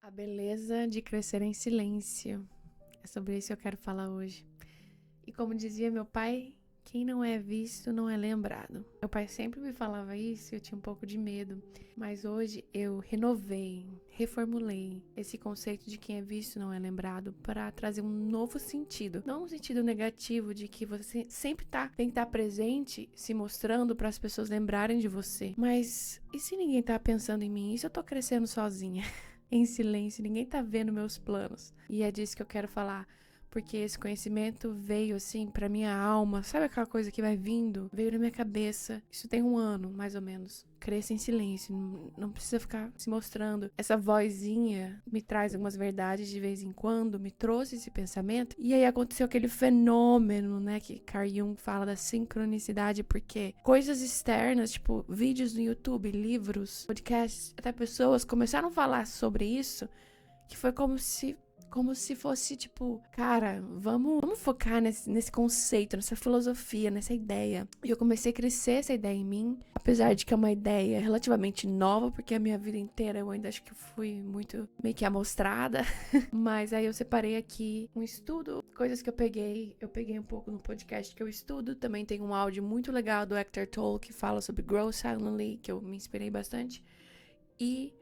A beleza de crescer em silêncio. É sobre isso que eu quero falar hoje. E como dizia meu pai, quem não é visto não é lembrado. Meu pai sempre me falava isso e eu tinha um pouco de medo. Mas hoje eu reformulei esse conceito de quem é visto não é lembrado para trazer um novo sentido. Não um sentido negativo de que você sempre tem que estar presente, se mostrando para as pessoas lembrarem de você. Mas e se ninguém tá pensando em mim? E se eu tô crescendo sozinha? Em silêncio, ninguém tá vendo meus planos. E é disso que eu quero falar, porque esse conhecimento veio assim pra minha alma. Sabe aquela coisa que vai vindo? Veio na minha cabeça. Isso tem 1 ano, mais ou menos. Cresça em silêncio, não precisa ficar se mostrando. Essa vozinha me traz algumas verdades de vez em quando, me trouxe esse pensamento. E aí aconteceu aquele fenômeno, né, que Carl Jung fala da sincronicidade, porque coisas externas, tipo vídeos no YouTube, livros, podcasts, até pessoas começaram a falar sobre isso, que foi como se fosse tipo, cara, vamos focar nesse conceito, nessa filosofia, nessa ideia. E eu comecei a crescer essa ideia em mim, apesar de que é uma ideia relativamente nova, porque a minha vida inteira eu ainda acho que fui muito meio que amostrada. Mas aí eu separei aqui um estudo, coisas que eu peguei um pouco no podcast que eu estudo. Também tem um áudio muito legal do Eckhart Tolle que fala sobre Grow Silently, que eu me inspirei bastante. E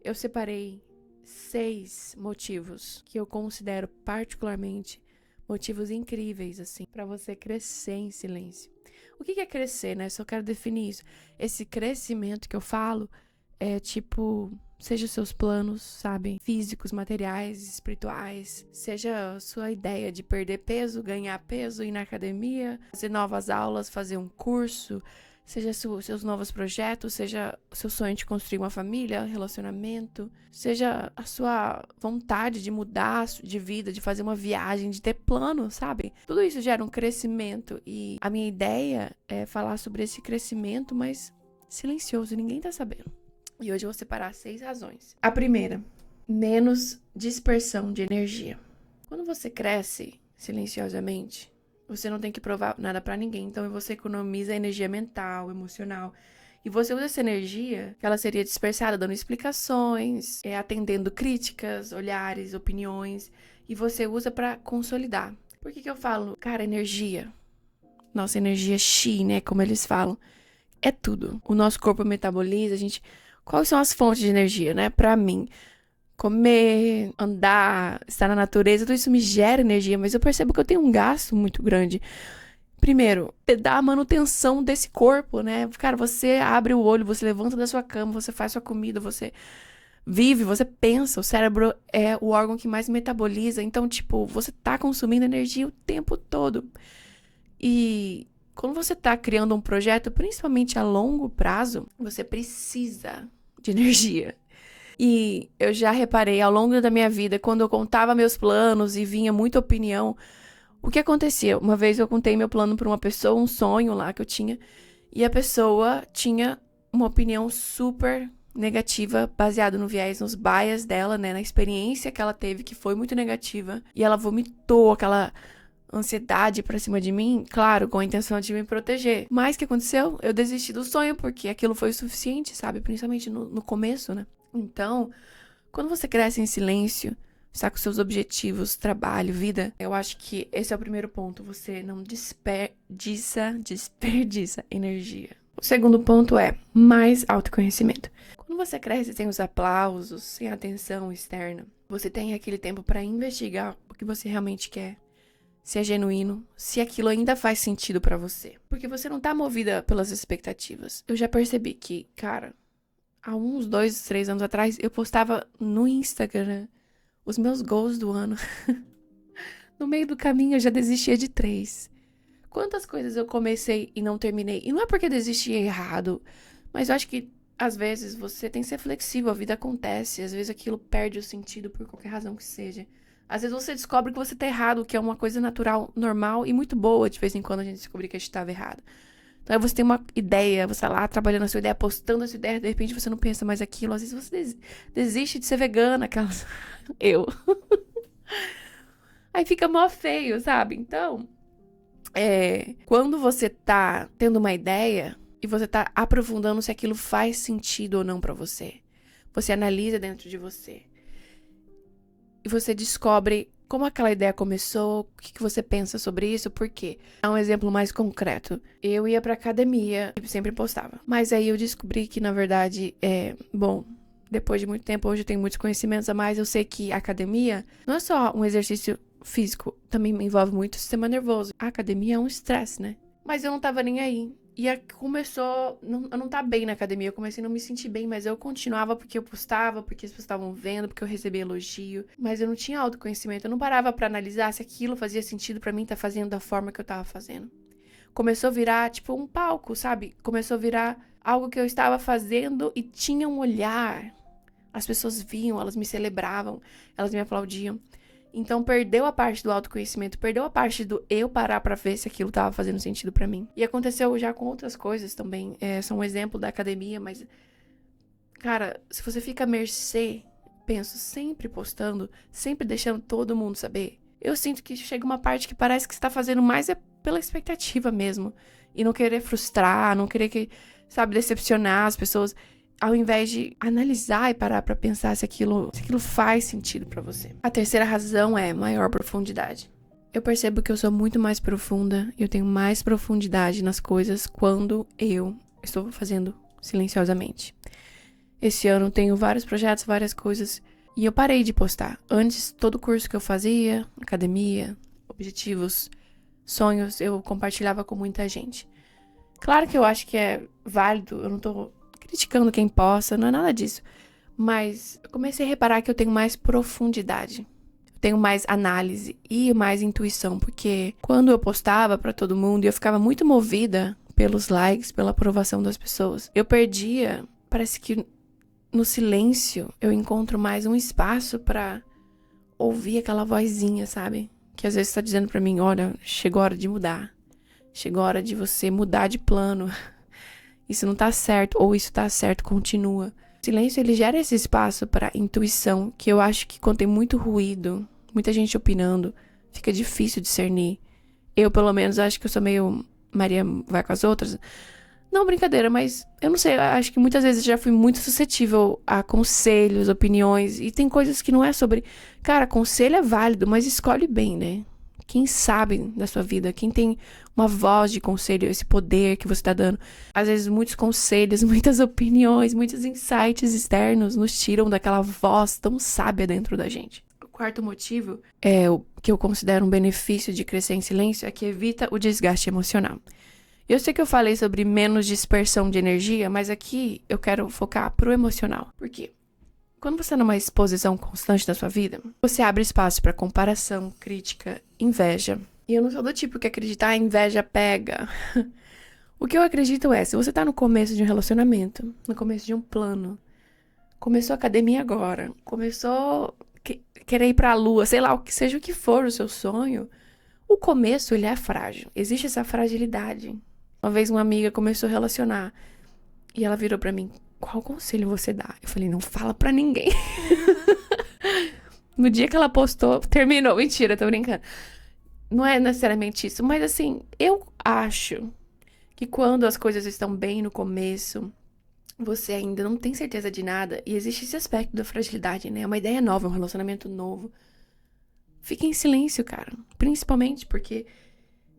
eu separei 6 motivos que eu considero particularmente motivos incríveis, assim, pra você crescer em silêncio. O que é crescer, né? Só quero definir isso. Esse crescimento que eu falo é tipo, seja os seus planos, sabe? Físicos, materiais, espirituais. Seja a sua ideia de perder peso, ganhar peso, ir na academia, fazer novas aulas, fazer um curso. Seja seus novos projetos, seja o seu sonho de construir uma família, relacionamento, seja a sua vontade de mudar de vida, de fazer uma viagem, de ter plano, sabe? Tudo isso gera um crescimento e a minha ideia é falar sobre esse crescimento, mas silencioso, ninguém tá sabendo. E hoje eu vou separar 6 razões. A primeira, menos dispersão de energia. Quando você cresce silenciosamente, você não tem que provar nada pra ninguém, então você economiza energia mental, emocional. E você usa essa energia, que ela seria dispersada dando explicações, atendendo críticas, olhares, opiniões, e você usa pra consolidar. Por que eu falo, cara, energia? Nossa energia chi, né, como eles falam, é tudo. O nosso corpo metaboliza, Quais são as fontes de energia, né? Pra mim, comer, andar, estar na natureza, tudo isso me gera energia, mas eu percebo que eu tenho um gasto muito grande. Primeiro, dar a manutenção desse corpo, né? Cara, você abre o olho, você levanta da sua cama, você faz sua comida, você vive, você pensa. O cérebro é o órgão que mais metaboliza. Então, tipo, você tá consumindo energia o tempo todo. E quando você tá criando um projeto, principalmente a longo prazo, você precisa de energia. E eu já reparei ao longo da minha vida, quando eu contava meus planos e vinha muita opinião, o que acontecia? Uma vez eu contei meu plano para uma pessoa, um sonho lá que eu tinha, e a pessoa tinha uma opinião super negativa, baseada no viés, nos bias dela, né, na experiência que ela teve, que foi muito negativa, e ela vomitou aquela ansiedade pra cima de mim, claro, com a intenção de me proteger. Mas o que aconteceu? Eu desisti do sonho, porque aquilo foi o suficiente, sabe? Principalmente no começo, né? Então, quando você cresce em silêncio, está com seus objetivos, trabalho, vida, eu acho que esse é o primeiro ponto. Você não desperdiça energia. O segundo ponto é mais autoconhecimento. Quando você cresce sem os aplausos, sem a atenção externa, você tem aquele tempo para investigar o que você realmente quer. Se é genuíno, se aquilo ainda faz sentido pra você. Porque você não tá movida pelas expectativas. Eu já percebi que, cara, há uns 2, 3 anos atrás, eu postava no Instagram os meus goals do ano. No meio do caminho, eu já desistia de 3. Quantas coisas eu comecei e não terminei? E não é porque eu desisti errado, mas eu acho que, às vezes, você tem que ser flexível. A vida acontece. Às vezes aquilo perde o sentido por qualquer razão que seja. Às vezes você descobre que você tá errado, que é uma coisa natural, normal e muito boa de vez em quando a gente descobrir que a gente tava errado. Então aí você tem uma ideia, você tá lá trabalhando a sua ideia, postando a sua ideia, de repente você não pensa mais aquilo. Às vezes você desiste de ser vegana, aquelas... Eu. Aí fica mó feio, sabe? Então, quando você tá tendo uma ideia e você tá aprofundando se aquilo faz sentido ou não pra você, você analisa dentro de você. e você descobre como aquela ideia começou, o que você pensa sobre isso, por quê. É um exemplo mais concreto. Eu ia pra academia e sempre postava. Mas aí eu descobri que, na verdade, depois de muito tempo, hoje eu tenho muitos conhecimentos a mais, eu sei que a academia não é só um exercício físico, também envolve muito o sistema nervoso. A academia é um estresse, né? Mas eu não tava nem aí. E começou, eu não tá bem na academia, eu comecei a não me sentir bem, mas eu continuava porque eu postava, porque as pessoas estavam vendo, porque eu recebia elogio, mas eu não tinha autoconhecimento, eu não parava pra analisar se aquilo fazia sentido pra mim tá fazendo da forma que eu tava fazendo. Começou a virar, tipo, um palco, sabe? Começou a virar algo que eu estava fazendo e tinha um olhar. As pessoas viam, elas me celebravam, elas me aplaudiam. Então perdeu a parte do autoconhecimento, perdeu a parte do eu parar pra ver se aquilo tava fazendo sentido pra mim. E aconteceu já com outras coisas também. São um exemplo da academia, mas, cara, se você fica à mercê, penso, sempre postando, sempre deixando todo mundo saber, eu sinto que chega uma parte que parece que você tá fazendo mais pela expectativa mesmo. E não querer frustrar, não querer decepcionar as pessoas, ao invés de analisar e parar pra pensar se aquilo faz sentido pra você. A terceira razão é maior profundidade. Eu percebo que eu sou muito mais profunda, eu tenho mais profundidade nas coisas quando eu estou fazendo silenciosamente. Esse ano tenho vários projetos, várias coisas, e eu parei de postar. Antes, todo curso que eu fazia, academia, objetivos, sonhos, eu compartilhava com muita gente. Claro que eu acho que é válido, eu não tô criticando quem possa, não é nada disso. Mas eu comecei a reparar que eu tenho mais profundidade. Eu tenho mais análise e mais intuição. Porque quando eu postava pra todo mundo, eu ficava muito movida pelos likes, pela aprovação das pessoas. Eu perdia, parece que no silêncio, eu encontro mais um espaço pra ouvir aquela vozinha, sabe? Que às vezes tá dizendo pra mim, olha, chegou a hora de mudar. Chegou a hora de você mudar de plano. Isso não tá certo, ou isso tá certo, continua. O silêncio, ele gera esse espaço para intuição, que eu acho que quando tem muito ruído, muita gente opinando, fica difícil discernir. Eu, pelo menos, acho que eu sou meio Maria vai com as outras. Não, brincadeira, mas eu não sei, eu acho que muitas vezes eu já fui muito suscetível a conselhos, opiniões, e tem coisas que não é sobre... Cara, conselho é válido, mas escolhe bem, né? Quem sabe da sua vida, quem tem uma voz de conselho, esse poder que você tá dando. Às vezes muitos conselhos, muitas opiniões, muitos insights externos nos tiram daquela voz tão sábia dentro da gente. O quarto motivo o que eu considero um benefício de crescer em silêncio é que evita o desgaste emocional. Eu sei que eu falei sobre menos dispersão de energia, mas aqui eu quero focar pro emocional. Por quê? Quando você tá numa exposição constante da sua vida, você abre espaço para comparação, crítica, inveja. E eu não sou do tipo que acredita, a inveja pega. O que eu acredito é, se você tá no começo de um relacionamento, no começo de um plano, começou a academia agora, começou querer ir pra lua, sei lá, seja o que for o seu sonho, o começo, ele é frágil. Existe essa fragilidade. Uma vez uma amiga começou a relacionar e ela virou pra mim, qual conselho você dá? Eu falei, não fala pra ninguém. No dia que ela postou, terminou. Mentira, tô brincando. Não é necessariamente isso, mas assim, eu acho que quando as coisas estão bem no começo, você ainda não tem certeza de nada, e existe esse aspecto da fragilidade, né? É uma ideia nova, um relacionamento novo. Fique em silêncio, cara. Principalmente porque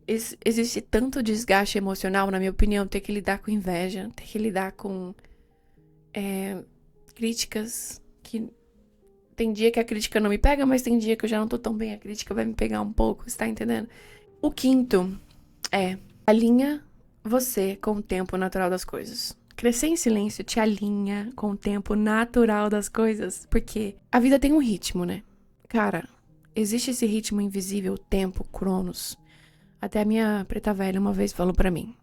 existe tanto desgaste emocional, na minha opinião, ter que lidar com inveja, ter que lidar com críticas que... Tem dia que a crítica não me pega, mas tem dia que eu já não tô tão bem, a crítica vai me pegar um pouco, você tá entendendo? O quinto é, alinha você com o tempo natural das coisas. Crescer em silêncio te alinha com o tempo natural das coisas, porque a vida tem um ritmo, né? Cara, existe esse ritmo invisível, o tempo, Cronos. Até a minha preta velha uma vez falou pra mim,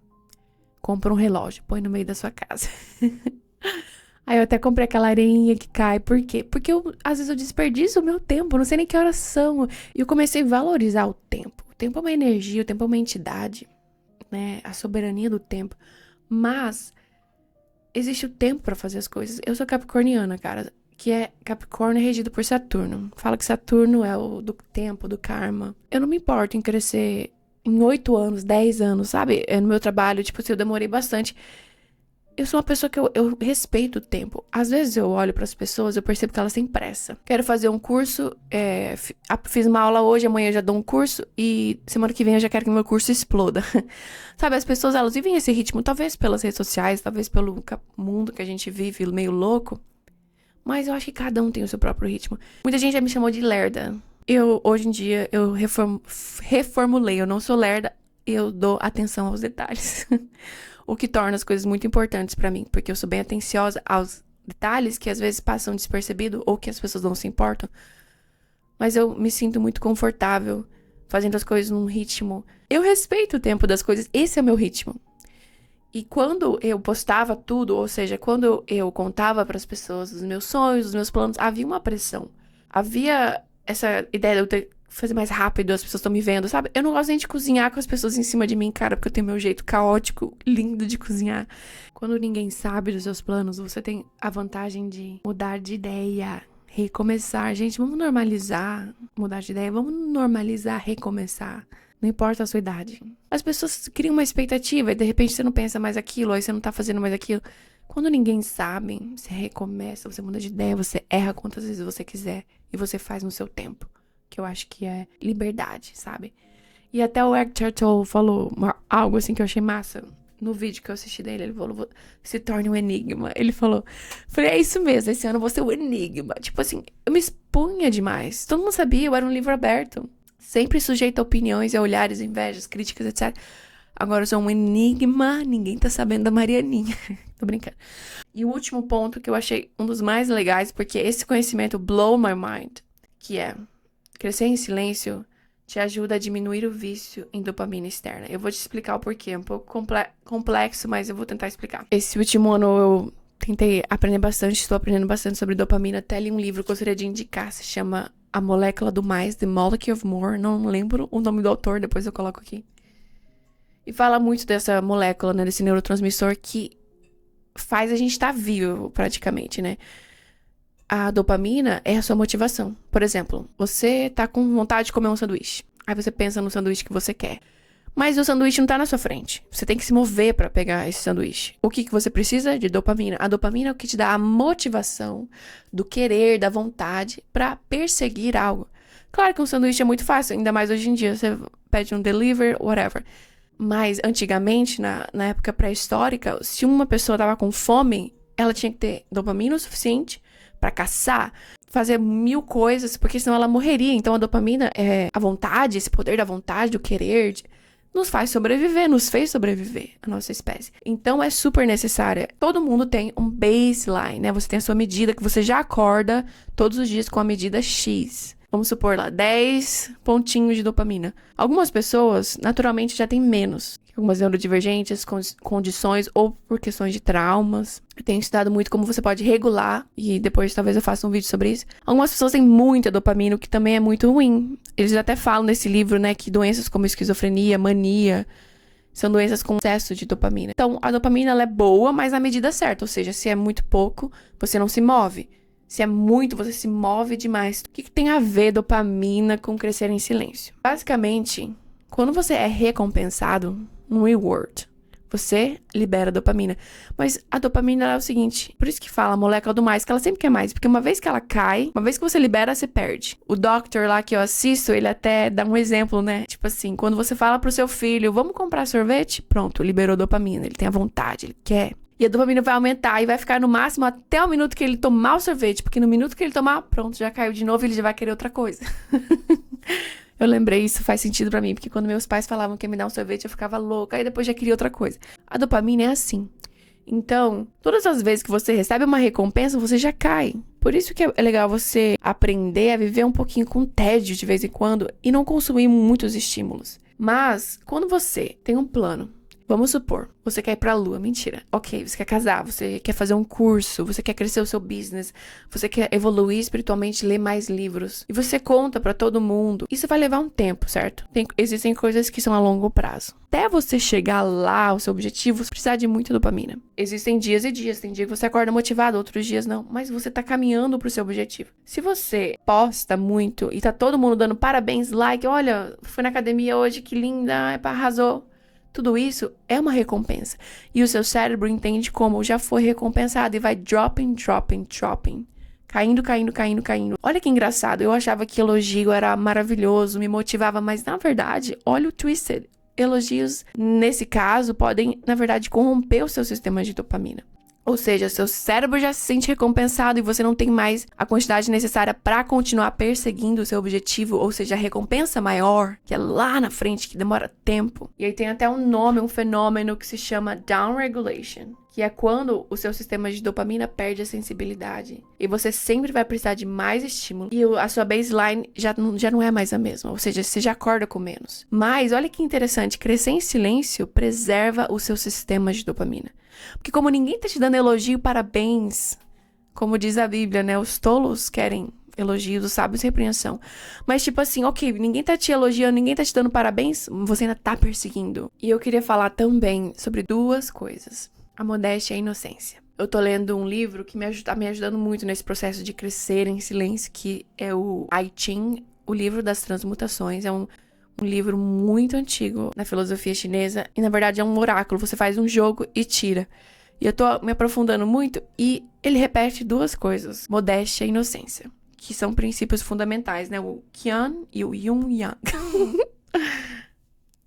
compra um relógio, põe no meio da sua casa. Aí eu até comprei aquela areinha que cai. Por quê? Porque às vezes eu desperdiço o meu tempo, não sei nem que horas são. E eu comecei a valorizar o tempo. O tempo é uma energia, o tempo é uma entidade, né? A soberania do tempo. Mas existe o tempo pra fazer as coisas. Eu sou capricorniana, cara. Capricórnio é regido por Saturno. Fala que Saturno é o do tempo, do karma. Eu não me importo em crescer em 8 anos, 10 anos, sabe? No meu trabalho, tipo assim, eu demorei bastante. Eu sou uma pessoa que eu respeito o tempo. Às vezes eu olho para as pessoas, eu percebo que elas têm pressa. Quero fazer um curso, fiz uma aula hoje, amanhã eu já dou um curso e semana que vem eu já quero que meu curso exploda. Sabe, as pessoas, elas vivem esse ritmo, talvez pelas redes sociais, talvez pelo mundo que a gente vive, meio louco. Mas eu acho que cada um tem o seu próprio ritmo. Muita gente já me chamou de lerda. Hoje em dia, eu reformulei. Eu não sou lerda, eu dou atenção aos detalhes. O que torna as coisas muito importantes pra mim, porque eu sou bem atenciosa aos detalhes que às vezes passam despercebido ou que as pessoas não se importam. Mas eu me sinto muito confortável fazendo as coisas num ritmo. Eu respeito o tempo das coisas, esse é o meu ritmo. E quando eu postava tudo, ou seja, quando eu contava para as pessoas os meus sonhos, os meus planos, havia uma pressão. Havia essa ideia de eu ter que fazer mais rápido, as pessoas estão me vendo, sabe? Eu não gosto nem de cozinhar com as pessoas em cima de mim, cara, porque eu tenho meu jeito caótico, lindo de cozinhar. Quando ninguém sabe dos seus planos, você tem a vantagem de mudar de ideia, recomeçar. Gente, vamos normalizar mudar de ideia, vamos normalizar recomeçar. Não importa a sua idade. As pessoas criam uma expectativa e de repente você não pensa mais aquilo, aí você não tá fazendo mais aquilo. Quando ninguém sabe, você recomeça, você muda de ideia, você erra quantas vezes você quiser e você faz no seu tempo. Que eu acho que é liberdade, sabe? E até o Eckhart Tolle falou algo assim que eu achei massa. No vídeo que eu assisti dele, ele falou, se torne um enigma. Ele falou, falei, é isso mesmo, esse ano eu vou ser o enigma. Tipo assim, eu me expunha demais. Todo mundo sabia, eu era um livro aberto. Sempre sujeito a opiniões, a olhares, invejas, críticas, etc. Agora eu sou um enigma, ninguém tá sabendo da Marianinha. Tô brincando. E o último ponto que eu achei um dos mais legais, porque esse conhecimento blow my mind, que é crescer em silêncio te ajuda a diminuir o vício em dopamina externa. Eu vou te explicar o porquê, é um pouco complexo, mas eu vou tentar explicar. Esse último ano eu tentei aprender bastante, estou aprendendo bastante sobre dopamina, até li um livro que eu gostaria de indicar, se chama A Molécula do Mais, The Molecule of More, não lembro o nome do autor, depois eu coloco aqui. E fala muito dessa molécula, né, desse neurotransmissor que faz a gente estar vivo, praticamente, né? A dopamina é a sua motivação. Por exemplo, você tá com vontade de comer um sanduíche. Aí você pensa no sanduíche que você quer. Mas o sanduíche não tá na sua frente. Você tem que se mover pra pegar esse sanduíche. O que você precisa? De dopamina. A dopamina é o que te dá a motivação do querer, da vontade pra perseguir algo. Claro que um sanduíche é muito fácil, ainda mais hoje em dia. Você pede um delivery, whatever. Mas antigamente, na época pré-histórica, se uma pessoa tava com fome, ela tinha que ter dopamina o suficiente pra caçar, fazer 1000 coisas, porque senão ela morreria. Então a dopamina é a vontade, esse poder da vontade, do querer, nos faz sobreviver, nos fez sobreviver, a nossa espécie. Então é super necessária. Todo mundo tem um baseline, né? Você tem a sua medida, que você já acorda todos os dias com a medida X. Vamos supor lá, 10 pontinhos de dopamina. Algumas pessoas, naturalmente, já têm menos. Algumas neurodivergentes, condições ou por questões de traumas. Eu tenho estudado muito como você pode regular, e depois talvez eu faça um vídeo sobre isso. Algumas pessoas têm muita dopamina, o que também é muito ruim. Eles até falam nesse livro, né, que doenças como esquizofrenia, mania, são doenças com excesso de dopamina. Então, a dopamina ela é boa, mas na medida certa. Ou seja, se é muito pouco, você não se move. Se é muito, você se move demais. O que tem a ver dopamina com crescer em silêncio? Basicamente, quando você é recompensado, um reward, você libera dopamina. Mas a dopamina é o seguinte, por isso que fala a molécula do mais, que ela sempre quer mais. Porque uma vez que ela cai, uma vez que você libera, você perde. O doctor lá que eu assisto, ele até dá um exemplo, né? Tipo assim, quando você fala pro seu filho, vamos comprar sorvete? Pronto, liberou dopamina. Ele tem a vontade, ele quer. E a dopamina vai aumentar e vai ficar no máximo até o minuto que ele tomar o sorvete. Porque no minuto que ele tomar, pronto, já caiu de novo e ele já vai querer outra coisa. Eu lembrei, isso faz sentido pra mim. Porque quando meus pais falavam que ia me dar um sorvete, eu ficava louca. Aí depois já queria outra coisa. A dopamina é assim. Então, todas as vezes que você recebe uma recompensa, você já cai. Por isso que é legal você aprender a viver um pouquinho com tédio de vez em quando. E não consumir muitos estímulos. Mas, quando você tem um plano, vamos supor, você quer ir pra lua, mentira. Ok, você quer casar, você quer fazer um curso, você quer crescer o seu business, você quer evoluir espiritualmente, ler mais livros. E você conta pra todo mundo. Isso vai levar um tempo, certo? Existem coisas que são a longo prazo. Até você chegar lá, ao seu objetivo, você precisa de muita dopamina. Existem dias e dias, tem dia que você acorda motivado, outros dias não. Mas você tá caminhando pro seu objetivo. Se você posta muito e tá todo mundo dando parabéns, like, olha, fui na academia hoje, que linda, arrasou. Tudo isso é uma recompensa. E o seu cérebro entende como já foi recompensado e vai dropping. Caindo. Olha que engraçado. Eu achava que elogio era maravilhoso, me motivava, mas na verdade, olha o twisted. Elogios, nesse caso, podem, na verdade, corromper o seu sistema de dopamina. Ou seja, seu cérebro já se sente recompensado e você não tem mais a quantidade necessária para continuar perseguindo o seu objetivo, ou seja, a recompensa maior, que é lá na frente, que demora tempo. E aí tem até um nome, um fenômeno que se chama downregulation, que é quando o seu sistema de dopamina perde a sensibilidade. E você sempre vai precisar de mais estímulo. E a sua baseline já não é mais a mesma. Ou seja, você já acorda com menos. Mas, olha que interessante, crescer em silêncio preserva o seu sistema de dopamina. Porque como ninguém tá te dando elogio, parabéns, como diz a Bíblia, né? Os tolos querem elogios, os sábios repreensão. Mas tipo assim, ok, ninguém tá te elogiando, ninguém tá te dando parabéns, você ainda tá perseguindo. E eu queria falar também sobre duas coisas. A modéstia e a inocência. Eu tô lendo um livro que tá me ajudando muito nesse processo de crescer em silêncio, que é o I Ching, o livro das transmutações. É um livro muito antigo na filosofia chinesa. E na verdade é um oráculo, você faz um jogo e tira. E eu tô me aprofundando muito e ele repete duas coisas. Modéstia e inocência, que são princípios fundamentais, né? O Qian e o Yin Yang.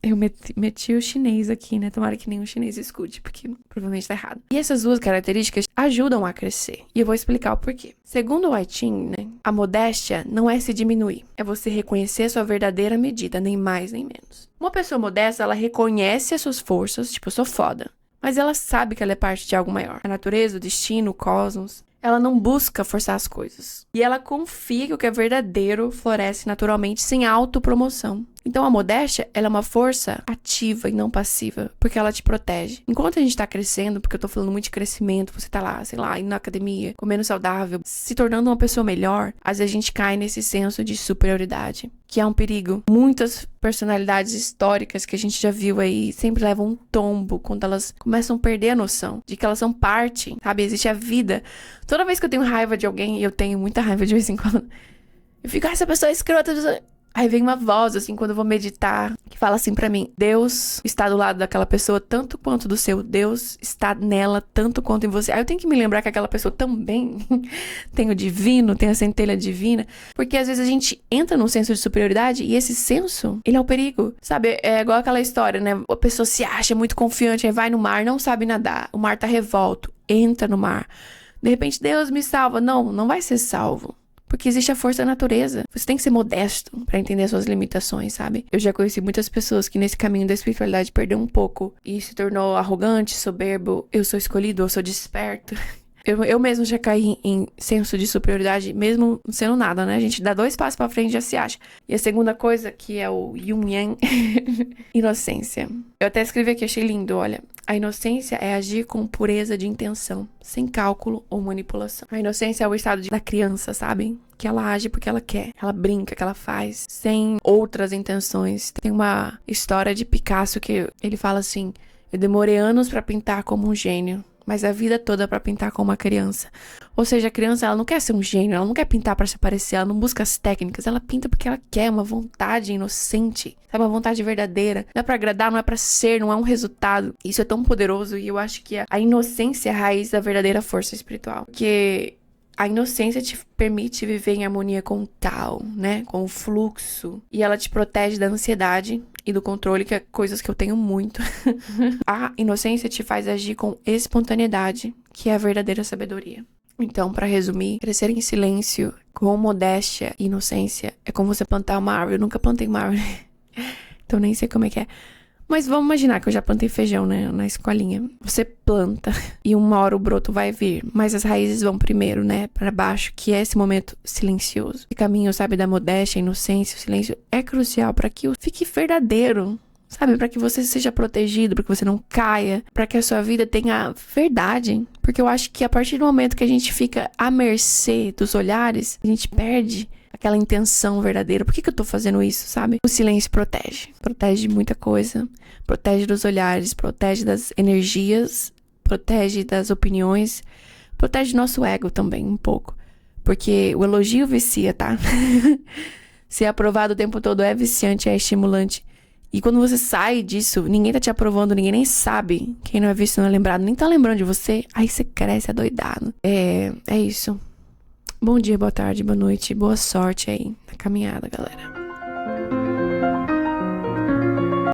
Eu meti o chinês aqui, né? Tomara que nenhum chinês escute, porque provavelmente tá errado. E essas duas características ajudam a crescer. E eu vou explicar o porquê. Segundo o I Ching, né? A modéstia não é se diminuir. É você reconhecer a sua verdadeira medida, nem mais nem menos. Uma pessoa modesta, ela reconhece as suas forças, tipo, eu sou foda. Mas ela sabe que ela é parte de algo maior. A natureza, o destino, o cosmos. Ela não busca forçar as coisas. E ela confia que o que é verdadeiro floresce naturalmente, sem autopromoção. Então a modéstia, ela é uma força ativa e não passiva, porque ela te protege. Enquanto a gente tá crescendo, porque eu tô falando muito de crescimento, você tá lá, sei lá, indo na academia, comendo saudável, se tornando uma pessoa melhor, às vezes a gente cai nesse senso de superioridade, que é um perigo. Muitas personalidades históricas que a gente já viu aí sempre levam um tombo quando elas começam a perder a noção de que elas são parte, sabe? Existe a vida. Toda vez que eu tenho raiva de alguém, e eu tenho muita raiva de vez em quando, eu fico, essa pessoa é escrota. Aí vem uma voz, assim, quando eu vou meditar, que fala assim pra mim: Deus está do lado daquela pessoa tanto quanto do seu. Deus está nela tanto quanto em você. Aí eu tenho que me lembrar que aquela pessoa também tem o divino, tem a centelha divina. Porque às vezes a gente entra num senso de superioridade e esse senso, ele é o perigo. Sabe, é igual aquela história, né? A pessoa se acha muito confiante, aí vai no mar, não sabe nadar. O mar tá revolto, entra no mar. De repente, Deus me salva. Não, não vai ser salvo. Porque existe a força da natureza. Você tem que ser modesto pra entender as suas limitações, sabe? Eu já conheci muitas pessoas que nesse caminho da espiritualidade perdeu um pouco e se tornou arrogante, soberbo. Eu sou escolhido, eu sou desperto. Eu mesmo já caí em senso de superioridade, mesmo não sendo nada, né? A gente dá 2 passos pra frente e já se acha. E a segunda coisa, que é o Yin Yang, inocência. Eu até escrevi aqui, achei lindo, olha. A inocência é agir com pureza de intenção, sem cálculo ou manipulação. A inocência é o estado da criança, sabe? Que ela age porque ela quer, ela brinca, que ela faz, sem outras intenções. Tem uma história de Picasso que ele fala assim: eu demorei anos pra pintar como um gênio, mas a vida toda pra pintar como uma criança. Ou seja, a criança, ela não quer ser um gênio, ela não quer pintar pra se parecer, ela não busca as técnicas, ela pinta porque ela quer, uma vontade inocente, sabe, uma vontade verdadeira. Não é pra agradar, não é pra ser, não é um resultado. Isso é tão poderoso e eu acho que a inocência é a raiz da verdadeira força espiritual. Porque a inocência te permite viver em harmonia com o Tao, né? Com o fluxo. E ela te protege da ansiedade e do controle, que é coisas que eu tenho muito. A inocência te faz agir com espontaneidade, que é a verdadeira sabedoria. Então, pra resumir, crescer em silêncio, com modéstia e inocência, é como você plantar uma árvore. Eu nunca plantei uma árvore, então nem sei como é que é. Mas vamos imaginar que eu já plantei feijão, né, na escolinha. Você planta e uma hora o broto vai vir, mas as raízes vão primeiro, né, para baixo, que é esse momento silencioso. Esse caminho, sabe, da modéstia, inocência, o silêncio é crucial para que fique verdadeiro, sabe, para que você seja protegido, para que você não caia, para que a sua vida tenha verdade. Porque eu acho que a partir do momento que a gente fica à mercê dos olhares, a gente perde aquela intenção verdadeira. Por que eu tô fazendo isso, sabe? O silêncio protege. Protege de muita coisa. Protege dos olhares, protege das energias, protege das opiniões, protege do nosso ego também, um pouco. Porque o elogio vicia, tá? Ser aprovado o tempo todo é viciante, é estimulante. E quando você sai disso, ninguém tá te aprovando, ninguém nem sabe. Quem não é visto não é lembrado, nem tá lembrando de você. Aí você cresce adoidado. É isso. Bom dia, boa tarde, boa noite, boa sorte aí na caminhada, galera.